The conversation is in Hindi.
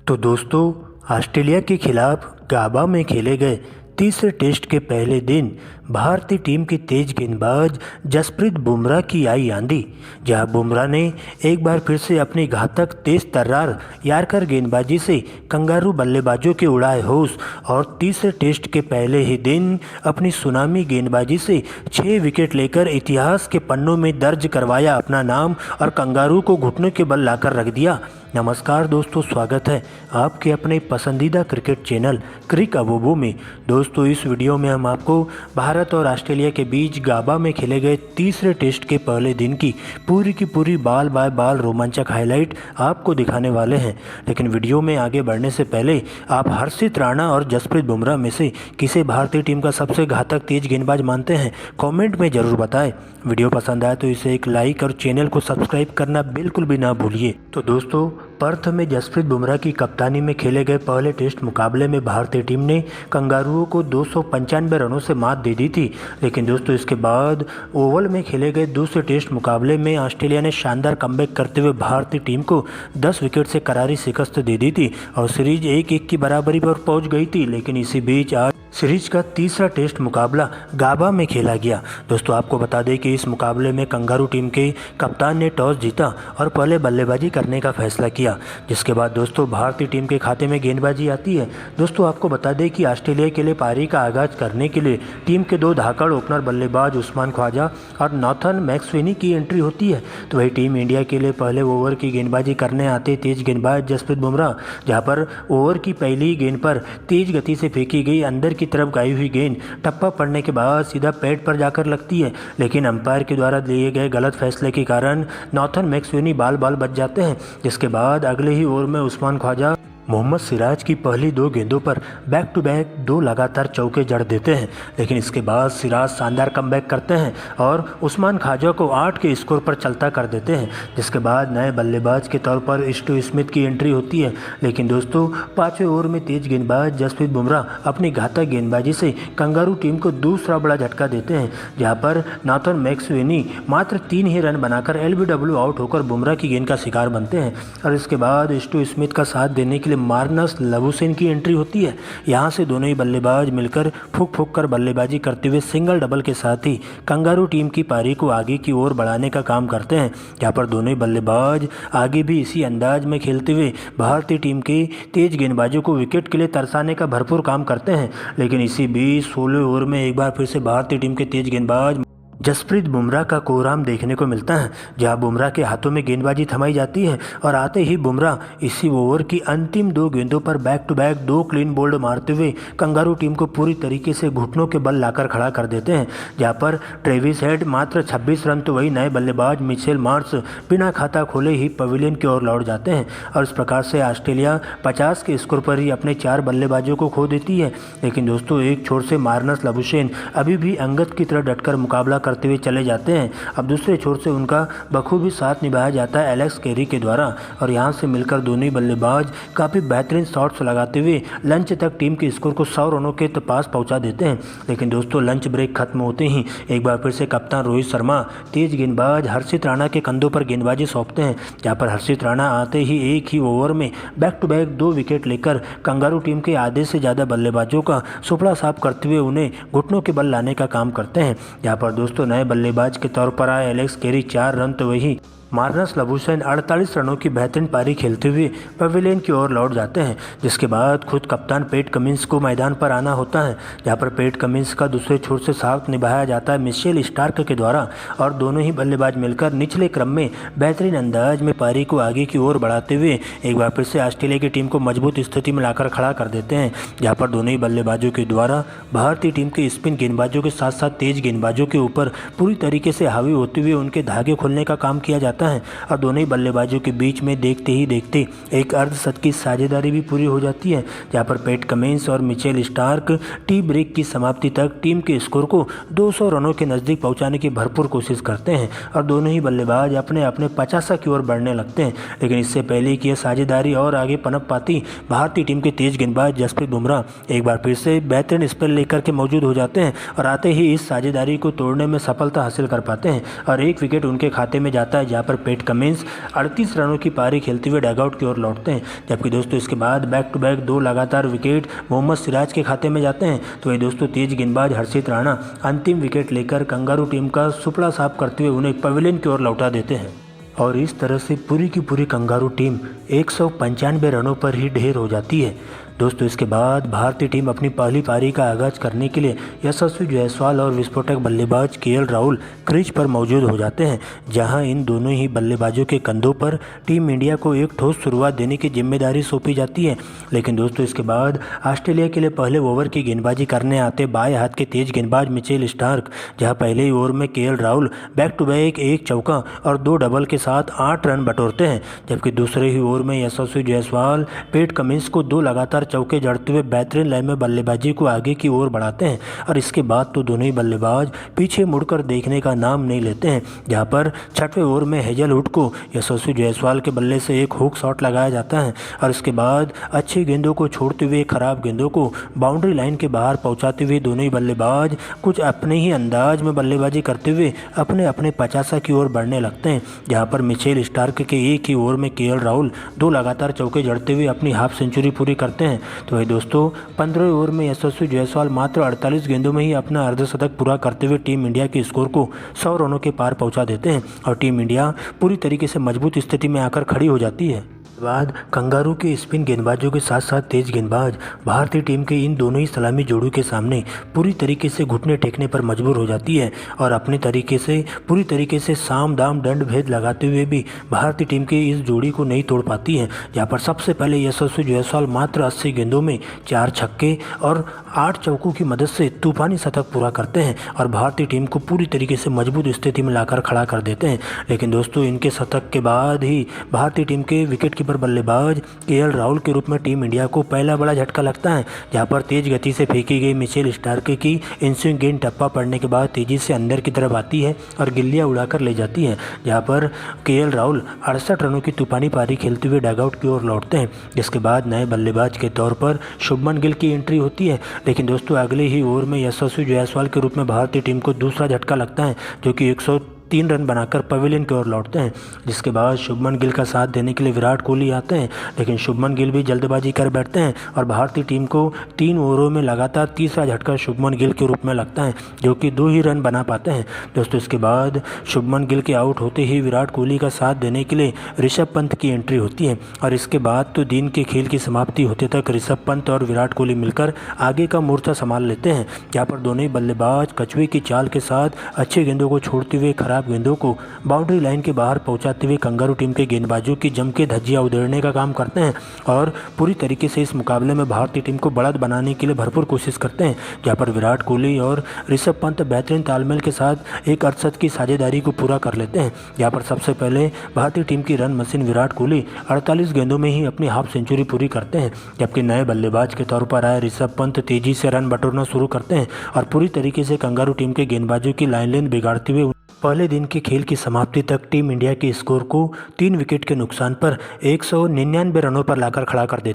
तो दोस्तों, ऑस्ट्रेलिया के खिलाफ गाबा में खेले गए तीसरे टेस्ट के पहले दिन भारतीय टीम के तेज गेंदबाज जसप्रीत बुमराह की आई आंधी, जहां बुमराह ने एक बार फिर से अपनी घातक तेज तर्रार यार्कर गेंदबाजी से कंगारू बल्लेबाजों के उड़ाए होश और तीसरे टेस्ट के पहले ही दिन अपनी सुनामी गेंदबाजी से 6 विकेट लेकर इतिहास के पन्नों में दर्ज करवाया अपना नाम और कंगारू को घुटनों के बल लाकर रख दिया। नमस्कार दोस्तों, स्वागत है आपके अपने पसंदीदा क्रिकेट चैनल क्रिक अबोबो में। दोस्तों, इस वीडियो में हम आपको भारत और ऑस्ट्रेलिया के बीच गाबा में खेले गए तीसरे टेस्ट के पहले दिन की पूरी बाल बाय बाल रोमांचक हाईलाइट आपको दिखाने वाले हैं। लेकिन वीडियो में आगे बढ़ने से पहले आप हर्षित राणा और जसप्रीत बुमराह में से किसे भारतीय टीम का सबसे घातक तेज गेंदबाज मानते हैं, कमेंट में ज़रूर बताएं। वीडियो पसंद आए तो इसे एक लाइक और चैनल को सब्सक्राइब करना बिल्कुल भी ना भूलिए। तो दोस्तों, पर्थ में जसप्रीत बुमराह की कप्तानी में खेले गए पहले टेस्ट मुकाबले में भारतीय टीम ने कंगारुओं को 295 रनों से मात दे दी थी। लेकिन दोस्तों, इसके बाद ओवल में खेले गए दूसरे टेस्ट मुकाबले में ऑस्ट्रेलिया ने शानदार कमबैक करते हुए भारतीय टीम को 10 विकेट से करारी शिकस्त दे दी थी और सीरीज 1-1 की बराबरी पर पहुंच गई थी। लेकिन इसी बीच आज सीरीज का तीसरा टेस्ट मुकाबला गाबा में खेला गया। दोस्तों, आपको बता दें कि इस मुकाबले में कंगारू टीम के कप्तान ने टॉस जीता और पहले बल्लेबाजी करने का फैसला किया, जिसके बाद दोस्तों भारतीय टीम के खाते में गेंदबाजी आती है। दोस्तों, आपको बता दें कि ऑस्ट्रेलिया के लिए पारी का आगाज करने के लिए टीम के 2 धाकड़ ओपनर बल्लेबाज उस्मान ख्वाजा और नॉथन मैक्सवेनी की एंट्री होती है। तो वही टीम इंडिया के लिए पहले ओवर की गेंदबाजी करने आते तेज गेंदबाज जसप्रीत बुमराह, जहाँ पर ओवर की पहली गेंद पर तेज गति से फेंकी गई अंदर की तरफ गाई हुई गेंद टप्पा पड़ने के बाद सीधा पैड पर जाकर लगती है। लेकिन अंपायर के द्वारा लिए गए गलत फैसले के कारण नॉथन मैक्सवेनी बाल बच जाते हैं, जिसके बाद अगले ही ओवर में उस्मान ख्वाजा मोहम्मद सिराज की पहली 2 गेंदों पर बैक टू बैक 2 लगातार चौके जड़ देते हैं। लेकिन इसके बाद सिराज शानदार कमबैक करते हैं और उस्मान ख्वाजा को 8 के स्कोर पर चलता कर देते हैं, जिसके बाद नए बल्लेबाज के तौर पर स्टीव स्मिथ की एंट्री होती है। लेकिन दोस्तों, 5वें ओवर में तेज गेंदबाज जसप्रीत बुमराह अपनी घातक गेंदबाजी से कंगारू टीम को दूसरा बड़ा झटका देते हैं, जहां पर नॉथन मैक्सवेनी मात्र 3 ही रन बनाकर LBW आउट होकर बुमराह की गेंद का शिकार बनते हैं। और इसके बाद स्टीव स्मिथ का साथ देने के लिए मार्नस लबुशेन की एंट्री होती है। यहां से दोनों ही बल्लेबाज मिलकर फूक कर बल्लेबाजी करते हुए सिंगल डबल के साथ ही कंगारू टीम की पारी को आगे की ओर बढ़ाने का काम करते हैं, जहां पर दोनों ही बल्लेबाज आगे भी इसी अंदाज में खेलते हुए भारतीय टीम के तेज गेंदबाजों को विकेट के लिए तरसाने का भरपूर काम करते हैं। लेकिन इसी बीच 16वें ओवर में एक बार फिर से भारतीय टीम के तेज गेंदबाज जसप्रीत बुमराह का कोहराम देखने को मिलता है, जहां बुमराह के हाथों में गेंदबाजी थमाई जाती है और आते ही बुमराह इसी ओवर की अंतिम 2 गेंदों पर back to back 2 clean bowled मारते हुए कंगारू टीम को पूरी तरीके से घुटनों के बल लाकर खड़ा कर देते हैं, जहां पर ट्रेविस हेड मात्र 26 रन तो वही नए बल्लेबाज मिचेल मार्श बिना खाता खोले ही पवेलियन की ओर लौट जाते हैं। और इस प्रकार से ऑस्ट्रेलिया 50 के स्कोर पर ही अपने 4 बल्लेबाजों को खो देती है। लेकिन दोस्तों, एक छोर से मार्नस लबुशेन अभी भी अंगद की तरह डटकर मुकाबला करते हुए चले जाते हैं। अब दूसरे छोर से उनका बखूबी साथ निभाया जाता है एलेक्स कैरी के द्वारा और यहां से मिलकर दोनों ही बल्लेबाज काफ़ी बेहतरीन शॉट्स लगाते हुए लंच तक टीम के स्कोर को 100 रनों के पास पहुंचा देते हैं। लेकिन दोस्तों, लंच ब्रेक खत्म होते ही एक बार फिर से कप्तान रोहित शर्मा तेज गेंदबाज हर्षित राणा के कंधों पर गेंदबाजी सौंपते हैं, जहाँ पर हर्षित राणा आते ही एक ही ओवर में बैक टू बैक 2 विकेट लेकर कंगारू टीम के आधे से ज़्यादा बल्लेबाजों का सुपड़ा साफ करते हुए उन्हें घुटनों के बल लाने का काम करते हैं। यहाँ पर दोस्तों, नए बल्लेबाज के तौर पर आए एलेक्स कैरी 4 रन तो वही मार्नस लबुशेन 48 रनों की बेहतरीन पारी खेलते हुए पवेलियन की ओर लौट जाते हैं, जिसके बाद खुद कप्तान पैट कमिंस को मैदान पर आना होता है, जहां पर पैट कमिंस का दूसरे छोर से साथ निभाया जाता है मिशेल स्टार्क के द्वारा और दोनों ही बल्लेबाज मिलकर निचले क्रम में बेहतरीन अंदाज में पारी को आगे की ओर बढ़ाते हुए एक बार फिर से ऑस्ट्रेलिया की टीम को मजबूत स्थिति में लाकर खड़ा कर देते हैं, जहाँ पर दोनों ही बल्लेबाजों के द्वारा भारतीय टीम के स्पिन गेंदबाजों के साथ साथ तेज गेंदबाजों के ऊपर पूरी तरीके से हावी होते हुए उनके धागे खोलने का काम किया जाता है। और दोनों ही बल्लेबाजों के बीच में देखते ही देखते एक अर्धशतकीय साझेदारी भी पूरी हो जाती है, जहां पर पैट कमिंस और मिचेल स्टार्क टी ब्रेक की समाप्ति तक टीम के स्कोर को 200 रनों के नज़दीक पहुंचाने की भरपूर कोशिश करते हैं और दोनों ही बल्लेबाज अपने अपने 50 की ओर बढ़ने लगते हैं। लेकिन इससे पहले कि यह साझेदारी और आगे पनप पाती, भारतीय टीम के तेज गेंदबाज जसप्रीत बुमराह एक बार फिर से बेहतरीन स्पेल लेकर के मौजूद हो जाते हैं और आते ही इस साझेदारी को तोड़ने में सफलता हासिल कर पाते हैं और 1 विकेट उनके खाते में जाता है, जहाँ पर पैट कमिंस 38 रनों की पारी खेलते हुए डगआउट की ओर लौटते हैं। जबकि दोस्तों इसके बाद बैक टू बैक 2 लगातार विकेट मोहम्मद सिराज के खाते में जाते हैं। तो वही दोस्तों तेज गेंदबाज हर्षित राणा अंतिम विकेट लेकर कंगारू टीम का सुपड़ा साफ करते हुए उन्हें पवेलियन की ओर लौटा देते हैं और इस तरह से पूरी की पूरी कंगारू टीम 195 रनों पर ही ढेर हो जाती है। दोस्तों इसके बाद भारतीय टीम अपनी पहली पारी का आगाज करने के लिए यशस्वी जायसवाल और विस्फोटक बल्लेबाज केएल राहुल क्रीज पर मौजूद हो जाते हैं, जहां इन दोनों ही बल्लेबाजों के कंधों पर टीम इंडिया को एक ठोस शुरुआत देने की जिम्मेदारी सौंपी जाती है। लेकिन दोस्तों इसके बाद ऑस्ट्रेलिया के लिए पहले ओवर की गेंदबाजी करने आते बाएं हाथ के तेज गेंदबाज मिचेल स्टार्क, जहां पहले ही ओवर में KL Rahul back to back 1 चौका और 2 डबल के साथ 8 रन बटोरते हैं। जबकि दूसरे ही ओवर में यशस्वी जायसवाल पैट कमिंस को 2 लगातार चौके जड़ते हुए बेहतरीन लय में बल्लेबाजी को आगे की ओर बढ़ाते हैं और इसके बाद तो दोनों ही बल्लेबाज पीछे मुड़कर देखने का नाम नहीं लेते हैं, जहां पर 6वें ओवर में हेजलवुड को यशस्वी जायसवाल के बल्ले से एक हुक शॉट लगाया जाता है और इसके बाद अच्छी गेंदों को छोड़ते हुए खराब गेंदों को बाउंड्री लाइन के बाहर पहुंचाते हुए दोनों ही बल्लेबाज कुछ अपने ही अंदाज में बल्लेबाजी करते हुए अपने अपने 50 की ओर बढ़ने लगते हैं, जहां पर मिचेल स्टार्क के एक ही ओवर में केएल राहुल 2 लगातार चौके जड़ते हुए अपनी हाफ सेंचुरी पूरी करते हैं। तो वही दोस्तों 15वें ओवर में यशस्वी जायसवाल मात्र 48 गेंदों में ही अपना अर्धशतक पूरा करते हुए टीम इंडिया के स्कोर को 100 रनों के पार पहुंचा देते हैं और टीम इंडिया पूरी तरीके से मजबूत स्थिति में आकर खड़ी हो जाती है। बाद कंगारू के स्पिन गेंदबाजों के साथ साथ तेज गेंदबाज भारतीय टीम के इन दोनों ही सलामी जोड़ों के सामने पूरी तरीके से घुटने टेकने पर मजबूर हो जाती है और अपने तरीके से पूरी तरीके से साम दाम दंड भेद लगाते हुए भी भारतीय टीम के इस जोड़ी को नहीं तोड़ पाती है, जहां पर सबसे पहले यशस्वी जायसवाल मात्र 80 गेंदों में 4 छक्के और 8 चौकों की मदद से तूफानी शतक पूरा करते हैं और भारतीय टीम को पूरी तरीके से मजबूत स्थिति में लाकर खड़ा कर देते हैं। लेकिन दोस्तों इनके शतक के बाद ही भारतीय टीम के विकेट पर बल्लेबाज केएल राहुल के रूप में टीम इंडिया को पहला बड़ा झटका लगता है, जहां पर तेज गति से फेंकी गई मिचेल स्टार्क की इनस्विंग गेंद टप्पा पड़ने के बाद तेजी से अंदर की तरफ आती है और गिल्लियां उड़ाकर ले जाती है, जहां पर केएल राहुल 68 रनों की तूफानी पारी खेलते हुए डगआउट की ओर लौटते हैं। जिसके बाद नए बल्लेबाज के तौर पर शुभमन गिल की एंट्री होती है। लेकिन दोस्तों अगले ही ओवर में यशस्वी जायसवाल के रूप में भारतीय टीम को दूसरा झटका लगता है, जो कि 103 रन बनाकर पवेलियन की ओर लौटते हैं। जिसके बाद शुभमन गिल का साथ देने के लिए विराट कोहली आते हैं, लेकिन शुभमन गिल भी जल्दबाजी कर बैठते हैं और भारतीय टीम को 3 ओवरों में लगातार तीसरा झटका शुभमन गिल के रूप में लगता है, जो कि 2 ही रन बना पाते हैं। दोस्तों इसके बाद शुभमन गिल के आउट होते ही विराट कोहली का साथ देने के लिए ऋषभ पंत की एंट्री होती है और इसके बाद तो दिन के खेल की समाप्ति होते तक ऋषभ पंत और विराट कोहली मिलकर आगे का मोर्चा संभाल लेते हैं, जहाँ पर दोनों ही बल्लेबाज कछुए की चाल के साथ अच्छी गेंदों को छोड़ते हुए खराब गेंदों को बाउंड्री लाइन के बाहर पहुंचाते हुए कंगारू टीम के गेंदबाजों की जम के धज्जियां उधेड़ने का काम करते हैं और पूरी तरीके से इस मुकाबले में भारतीय टीम को बढ़त बनाने के लिए भरपूर कोशिश करते हैं, जहां पर विराट कोहली और ऋषभ पंत बेहतरीन तालमेल के साथ एक अर्धशतक की साझेदारी को पूरा कर लेते हैं। जहां पर सबसे पहले भारतीय टीम की रन मशीन विराट कोहली 48 गेंदों में ही अपनी हाफ सेंचुरी पूरी करते हैं, जबकि नए बल्लेबाज के तौर पर आए ऋषभ पंत तेजी से रन बटोरना शुरू करते हैं और पूरी तरीके से कंगारू टीम के गेंदबाजों की लाइन लेंथ बिगाड़ते हुए पहले दिन के खेल की समाप्ति तक टीम इंडिया के स्कोर को 3 विकेट के नुकसान पर 199 रनों पर लाकर खड़ा कर देते।